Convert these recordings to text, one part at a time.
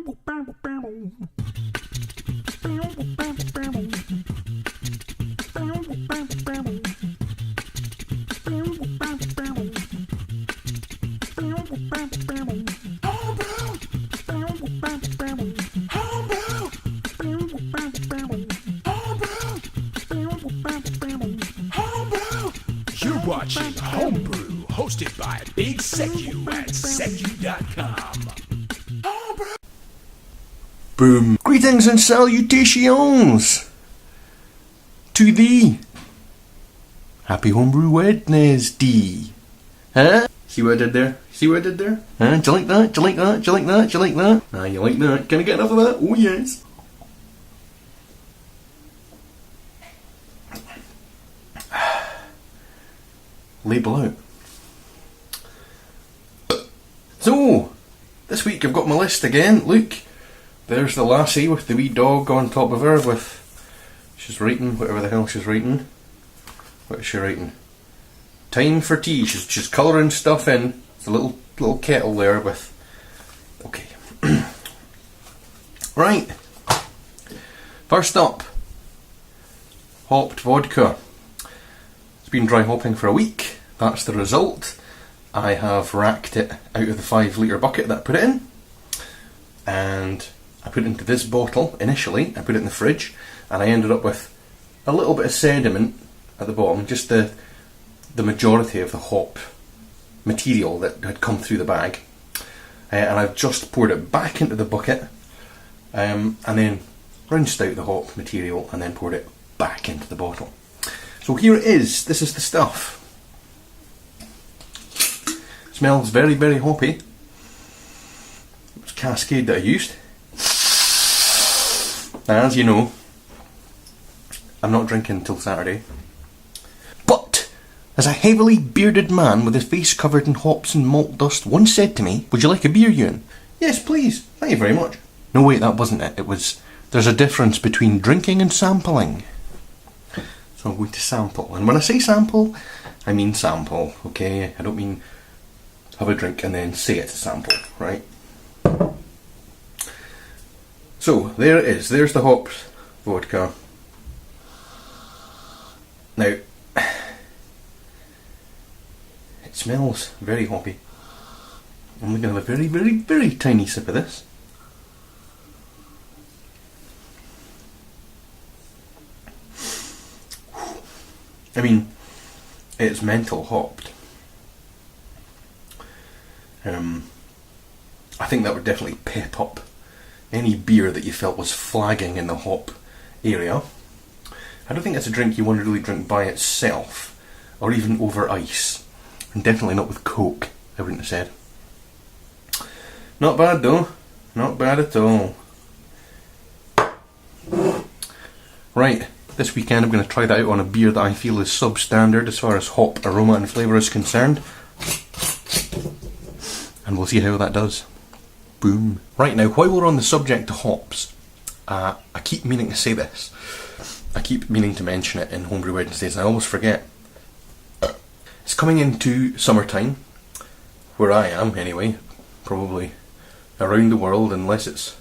You're watching Homebrew, hosted by Big Secu at secu.com. Boom. Greetings and salutations to thee. Happy Homebrew Wednesday. Huh? See what I did there? See what I did there? Huh? Do you like that? Do you like that? Do you like that? Do you like that? Ah, you like that? Can I get enough of that? Oh yes. Label out. So, this week I've got my list again. Look, there's the lassie with the wee dog on top of her she's writing whatever the hell she's writing. What is she writing? Time for tea. She's colouring stuff in. It's a little kettle there with... Okay. Right. First up, hopped vodka. It's been dry hopping for a week. That's the result. I have racked it out of the 5 litre bucket that I put it in, and I put it into this bottle initially. I put it in the fridge, and I ended up with a little bit of sediment at the bottom, just the majority of the hop material that had come through the bag, and I've just poured it back into the bucket, and then rinsed out the hop material and then poured it back into the bottle. So here it is. This is the stuff. Smells very, very hoppy. It's Cascade that I used. As you know, I'm not drinking till Saturday. But, as a heavily bearded man with his face covered in hops and malt dust once said to me, "Would you like a beer, Ewan?" "Yes, please. Thank you very much." No, wait, that wasn't it. It was, there's a difference between drinking and sampling. So I'm going to sample. And when I say sample, I mean sample, okay? I don't mean have a drink and then say it's a sample, right? So, there it is. There's the hopped vodka. Now, it smells very hoppy. I'm going to have a very, very, very tiny sip of this. I mean, it's mental hopped. I think that would definitely pep up any beer that you felt was flagging in the hop area. I don't think it's a drink you want to really drink by itself, or even over ice. And definitely not with Coke, I wouldn't have said. Not bad though. Not bad at all. Right. This weekend I'm going to try that out on a beer that I feel is substandard as far as hop, aroma and flavour is concerned. And we'll see how that does. Boom. Right, now while we're on the subject of hops, I keep meaning to say this. I keep meaning to mention it in Homebrew Wednesdays and I always forget. It's coming into summertime, where I am anyway, probably around the world unless it's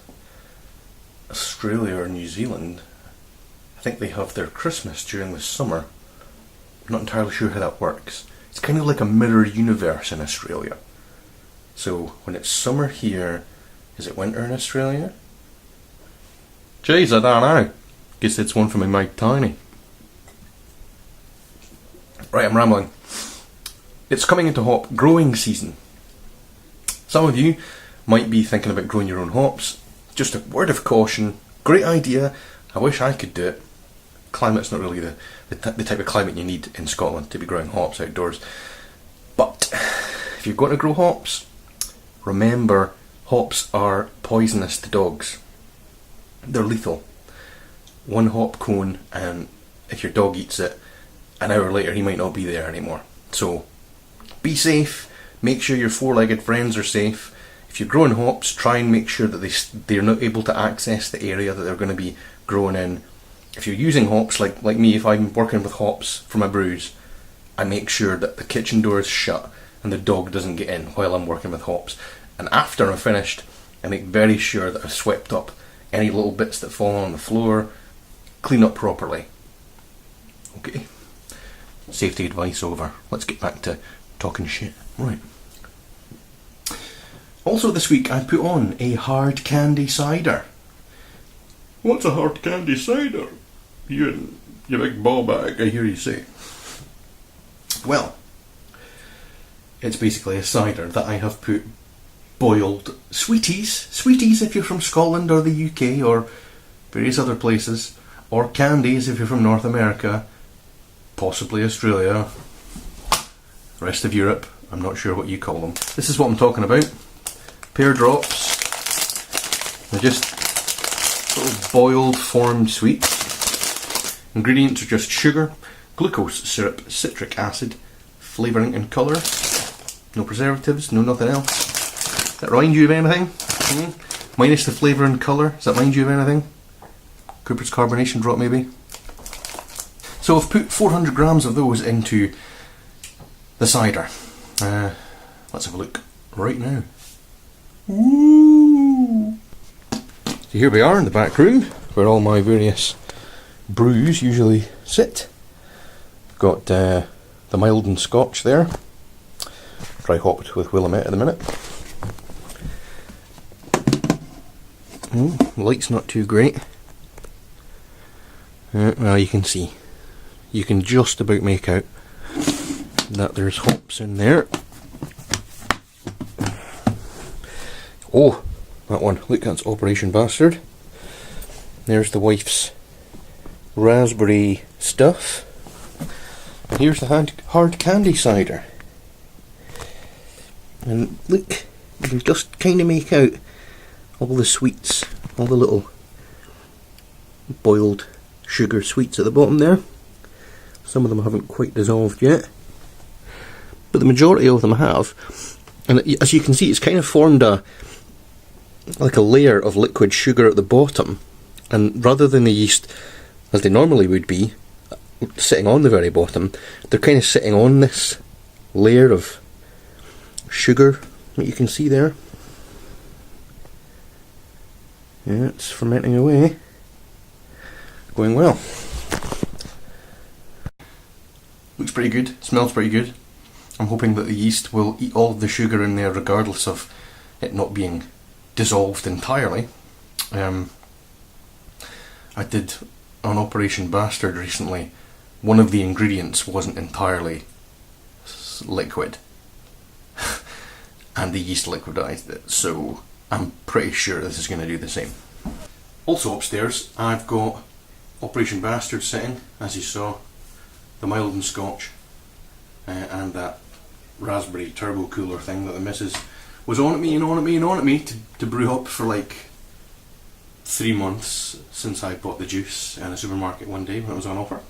Australia or New Zealand. I think they have their Christmas during the summer. I'm not entirely sure how that works. It's kind of like a mirror universe in Australia. So when it's summer here, is it winter in Australia? Jeez, I don't know. Guess it's one for me Mike Tiny. Right, I'm rambling. It's coming into hop growing season. Some of you might be thinking about growing your own hops. Just a word of caution. Great idea. I wish I could do it. Climate's not really the type of climate you need in Scotland to be growing hops outdoors. But if you're going to grow hops, remember hops are poisonous to dogs. They're lethal. One hop cone, and if your dog eats it, an hour later he might not be there anymore. So be safe. Make sure your four-legged friends are safe. If you're growing hops, try and make sure that they're not able to access the area that they're going to be growing in. If you're using hops, like me, if I'm working with hops for my brews, I make sure that the kitchen door is shut and the dog doesn't get in while I'm working with hops. And after I'm finished, I make very sure that I've swept up any little bits that fall on the floor, clean up properly. Okay, safety advice over. Let's get back to talking shit. Right. Also this week I put on a hard candy cider. What's a hard candy cider? You big ball bag, I hear you say. Well, it's basically a cider that I have put boiled sweeties if you're from Scotland or the UK or various other places, or candies if you're from North America, possibly Australia, rest of Europe, I'm not sure what you call them. This is what I'm talking about. Pear drops. They're just little boiled formed sweets. Ingredients are just sugar, glucose syrup, citric acid, flavouring and colour. No preservatives, no nothing else. Does that remind you of anything? Minus the flavour and colour, does that remind you of anything? Cooper's carbonation drop maybe? So I've put 400 grams of those into the cider. Let's have a look right now. Ooh. So here we are in the back room where all my various brews usually sit. Got the mild and scotch there, dry hopped with Willamette at the minute. The light's not too great. Well, you can see. You can just about make out that there's hops in there. Oh, that one. Look, that's Operation Bastard. There's the wife's raspberry stuff. And here's the hard candy cider. And look, you can just kind of make out all the sweets, all the little boiled sugar sweets at the bottom there. Some of them haven't quite dissolved yet, but the majority of them have. And as you can see, it's kind of formed like a layer of liquid sugar at the bottom, and rather than the yeast, as they normally would be, sitting on the very bottom, they're kind of sitting on this layer of sugar that you can see there. Yeah, it's fermenting away. Going well. Looks pretty good, smells pretty good. I'm hoping that the yeast will eat all of the sugar in there regardless of it not being dissolved entirely. I did on Operation Bastard recently. One of the ingredients wasn't entirely liquid and the yeast liquidized it, so I'm pretty sure this is going to do the same. Also upstairs I've got Operation Bastard sitting, as you saw, the mild and scotch, and that raspberry turbo cooler thing that the missus was on at me to brew up for like 3 months since I bought the juice in a supermarket one day when it was on offer.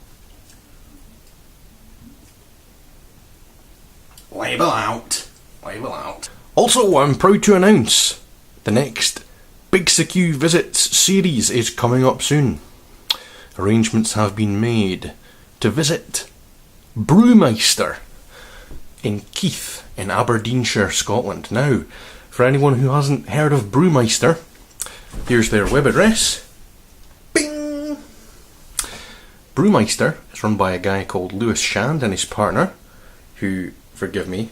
Label out. Label out. Also, I'm proud to announce the next Big Secu Visits series is coming up soon. Arrangements have been made to visit Brewmeister in Keith in Aberdeenshire, Scotland. Now, for anyone who hasn't heard of Brewmeister, here's their web address. Bing! Brewmeister is run by a guy called Lewis Shand and his partner, who, forgive me,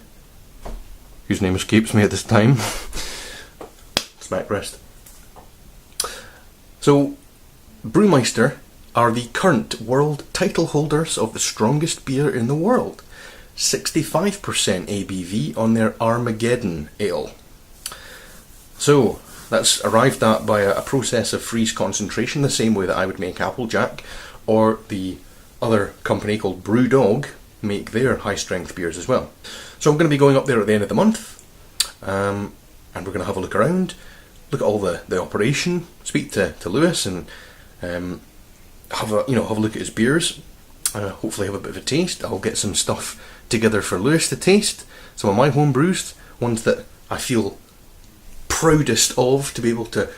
whose name escapes me at this time. Smack breast. So, Brewmeister are the current world title holders of the strongest beer in the world. 65% ABV on their Armageddon Ale. So, that's arrived at by a process of freeze concentration, the same way that I would make Applejack, or the other company called Brewdog make their high strength beers as well. So I'm going to be going up there at the end of the month, and we're going to have a look around, look at all the operation, speak to Lewis, and have a look at his beers. Hopefully have a bit of a taste. I'll get some stuff together for Lewis to taste. Some of my home brews, ones that I feel proudest of, to be able to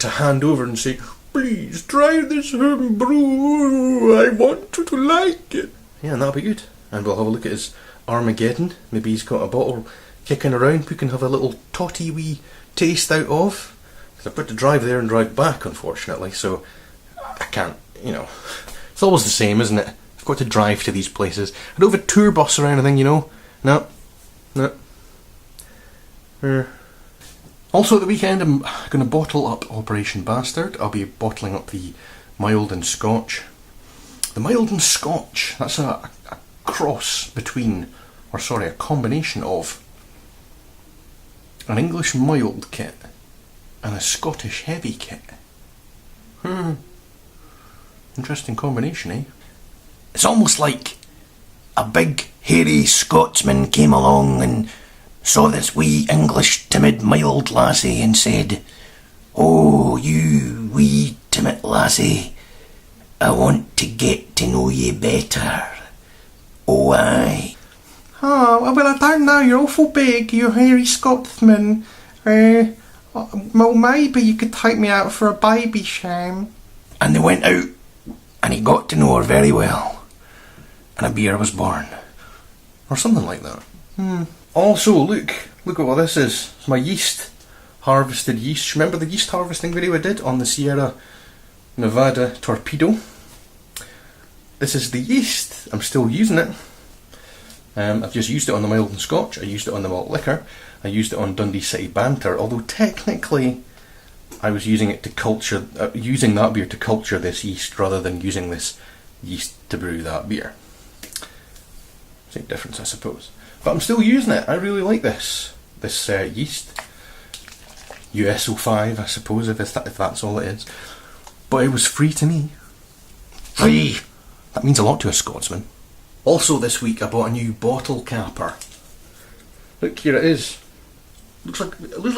hand over and say, please try this home brew, I want you to like it. Yeah, and that'll be good. And we'll have a look at his Armageddon. Maybe he's got a bottle kicking around. We can have a little totty wee taste out of. Because I've got to drive there and drive back, unfortunately, so I can't, you know. It's always the same, isn't it? I've got to drive to these places. I don't have a tour bus or anything, you know. No. Also at the weekend I'm going to bottle up Operation Bastard. I'll be bottling up the Mild and Scotch. The Mild and Scotch, that's a cross between, or sorry, a combination of an English mild kit and a Scottish heavy kit. Interesting combination, eh? It's almost like a big hairy Scotsman came along and saw this wee English timid mild lassie and said, "Oh, you wee timid lassie, I want to get to know you better. Oh, aye." "Oh, well, I don't know, you're awful big, you hairy Scotsman. Well, maybe you could take me out for a baby sham." And they went out, and he got to know her very well, and a beer was born. Or something like that. Also, look at what this is. It's my yeast, harvested yeast. Remember the yeast harvesting video I did on the Sierra Nevada Torpedo? This is the yeast. I'm still using it. I've just used it on the Mild and Scotch. I used it on the malt liquor. I used it on Dundee City Banter. Although technically, I was using it to culture, using that beer to culture this yeast rather than using this yeast to brew that beer. Same difference, I suppose. But I'm still using it. I really like this yeast. USO5, I suppose, if that's all it is. But it was free to me. Free! That means a lot to a Scotsman. Also this week I bought a new bottle capper. Look, here it is. It looks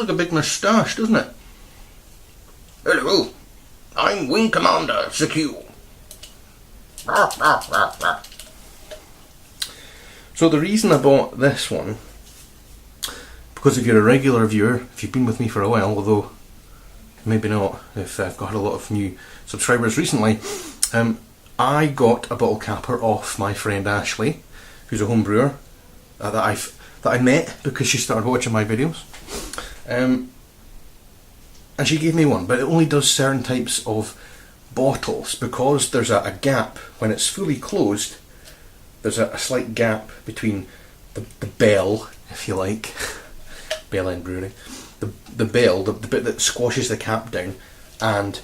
like a big moustache, doesn't it? "Hello, I'm Wing Commander CQ. So the reason I bought this one, because if you're a regular viewer, if you've been with me for a while, although maybe not, if I've got a lot of new subscribers recently, I got a bottle capper off my friend Ashley, who's a home brewer, that I met because she started watching my videos. And she gave me one, but it only does certain types of bottles, because there's a gap when it's fully closed. There's a slight gap between the bell, if you like, Bell End Brewery, the bell, the bit that squashes the cap down, and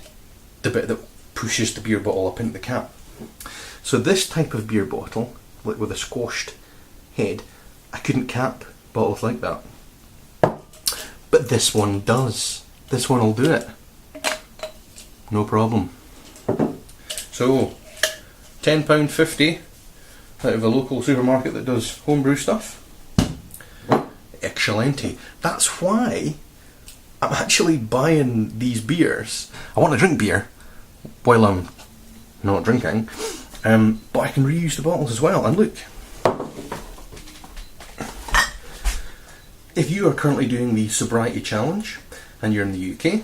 the bit that pushes the beer bottle up into the cap. So this type of beer bottle, with a squashed head, I couldn't cap bottles like that. But this one does. This one will do it. No problem. So, £10.50 out of a local supermarket that does homebrew stuff. Excellente. That's why I'm actually buying these beers. I want to drink beer while I'm not drinking, but I can reuse the bottles as well. And look, if you are currently doing the sobriety challenge and you're in the UK,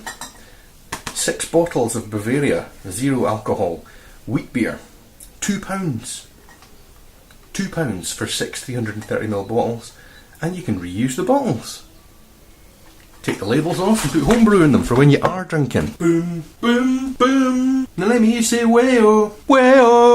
6 bottles of Bavaria 0 alcohol wheat beer, £2. £2 for 6 330ml bottles, and you can reuse the bottles. Take the labels off and put homebrew in them for when you are drinking. Boom, boom, boom. Now let me hear you say way-oh, way-oh.